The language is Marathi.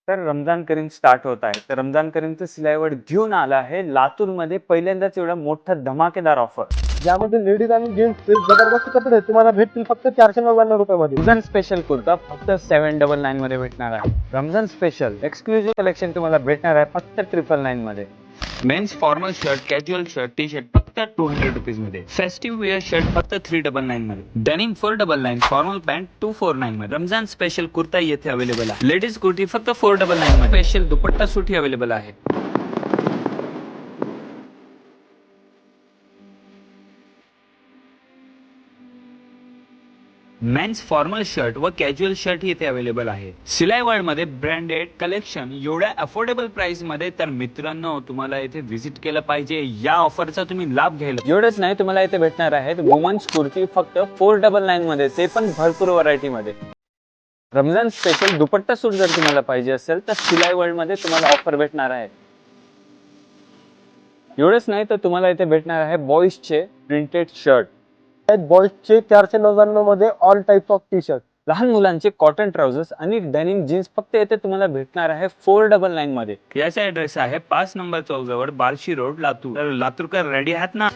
तर रमजान करीम स्टार्ट होत आहे. तर रमजान करीमचं सिलाईवर घेऊन आला आहे लातूरमध्ये पहिल्यांदाच एवढा मोठा धमाकेदार ऑफर. ज्यामध्ये लेडीज आणि जेंट्स जबरदस्त कपडे तुम्हाला भेटतील फक्त 499 रुपयामध्ये. रमजान स्पेशल कुर्ता फक्त 799 मध्ये भेटणार आहे. रमजान स्पेशल एक्सक्लुझिव्ह कलेक्शन तुम्हाला भेटणार आहे फक्त 999 मध्ये. Men's formal shirt, casual shirt, T shirt फक्त 200 रुपीज मध्ये. फेस्टिव्ह वेअर शर्ट फक्त 399 मध्ये. डेनिम 499, फॉर्मल पॅन्ट 249 मध्ये. रमजान स्पेशल कुर्ता येथे अवेलेबल आहे. लेडीज कुर्ती फक्त 499 मध्ये. स्पेशल दुपट्टा सुटी अवेलेबल आहे. मेन्स फॉर्मल शर्ट व कॅज्युअल शर्ट इथे अवेलेबल आहे. सिलाई वर्ल्ड मध्ये ब्रँडेड कलेक्शन एवढ्या अफोर्डेबल प्राइस मध्ये. तर मित्रांनो, तुम्हाला इथे व्हिजिट केलं पाहिजे. या ऑफरचा तुम्ही लाभ घ्यायला. एवढंच नाही, तुम्हाला इथे भेटणार आहेत वुमन्स कुर्ती फक्त 499 मध्ये, ते पण भरपूर व्हरायटी मध्ये. रमजान स्पेशल दुपट्टा सूट जर तुम्हाला पाहिजे असेल तर सिलाई वर्ल्ड मध्ये तुम्हाला ऑफर भेटणार आहे. एवढंच नाही, तर तुम्हाला इथे भेटणार आहे बॉईजचे प्रिंटेड शर्ट, बॉईजचे 499 मध्ये all types of T shirt. लहान मुलांचे कॉटन ट्राउझर्स आणि डेनिम जीन्स फक्त येथे तुम्हाला भेटणार आहे 499 मध्ये. याचा ऍड्रेस आहे 5 नंबर चौक जवळ बार्शी रोड, लातूर. तर लातूरकर रेडी आहात ना?